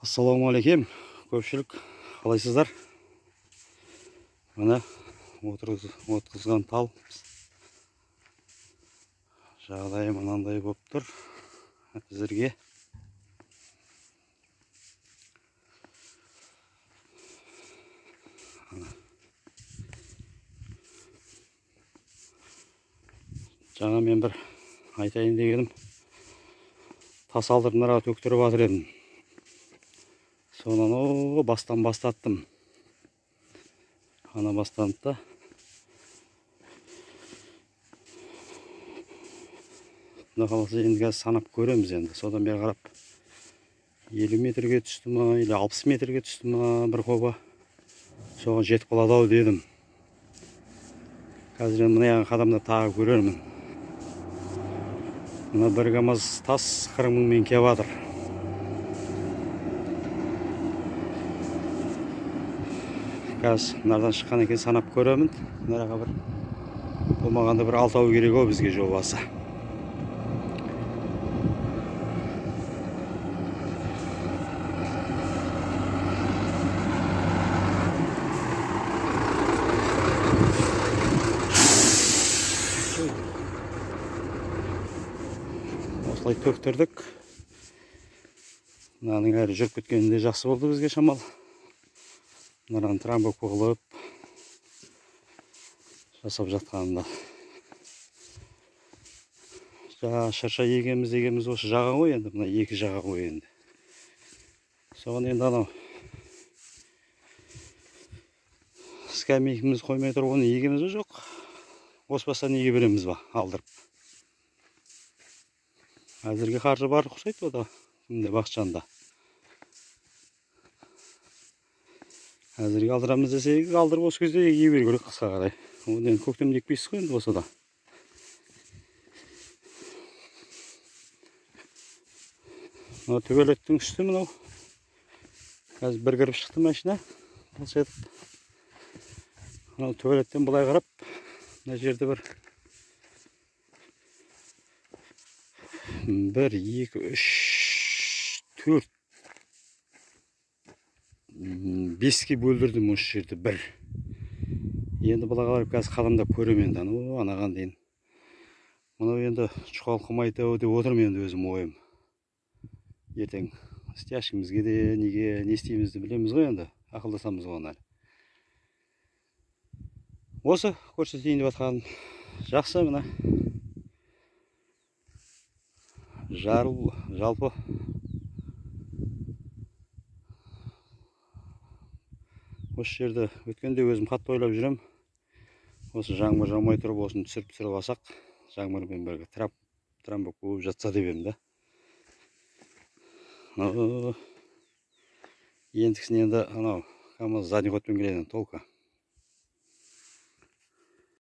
Ассалаумағалейкум, көпшілік, қалайсыздар? Мына отырғызған тал жағдайы мынандай болып тұр. Әзірге жаңа мен бір айтайын дегенім, тас алдырдым, төктіріп жатыр едім. Сонан бастаттым. Ана бастанды да. Құда қаласа енді қазір санап көреміз енді. Содан бері қарап 50 метрге түсті ма, или 60 метрге түсті ма бір қоба. Соған жетіп қалады ау дедім. Қазір енді мына қадамда тағы көрермін. Мына бір камаз тас 40 мыңмен келіп жатыр. Қазір мынадан шыққан екен, санап көремін. Мынаға бір болмағанда бір 6 керек ау бізге жобасы. Осылай төктірдік. Мынаның әрі жүріп кеткенінде жақсы болды бізге шамал. Мынадан трамбовка қылып жасап жатқанында. Шырша егеміз осы жаға ғой енді, мына екі жаға ғой енді. Соған енді анау скамейкіміз қоймай тұрып, оны егеміз жоқ. Осы бастан еге береміз ба, алдырып. Әзірге қаржы бар ұқсайды ода, Бақытжанда. Әзірге алдырамыз десек, алдырып осы кезде еге беру керек қысқа қарай. Оны көктемде екпейсіз ғой енді осы да. Мына төбелеттің үсті мынау. Қазір бір кіріп шықты машина. Мынау төбелеттен былай қарап, мына жерде бір 1, 2, 3, 4 5-ке бөлдірдім осы жерді бір. Енді бұлай қарап қазір қадамдап көрем енді. Анаған дейін. Мұнау енді чұқал қымайды деп отырмын енді өзім ойым. Ертең стяжкімізге де не істеймізді білеміз ғой енді. Ақылдасамыз ғой. Осы көрсетейін деп жатқан жақсы мына. Жалпы осы жерді өткенде өзім қатты ойлап жүрем. Осы жаңбыр жаумай тұрып, осыны түсіріп алсақ, жаңбырмен бірге трамбовка болып жатса деп едім да. Ендікісін енді анау КамАЗ задний ходпен келеді толқа.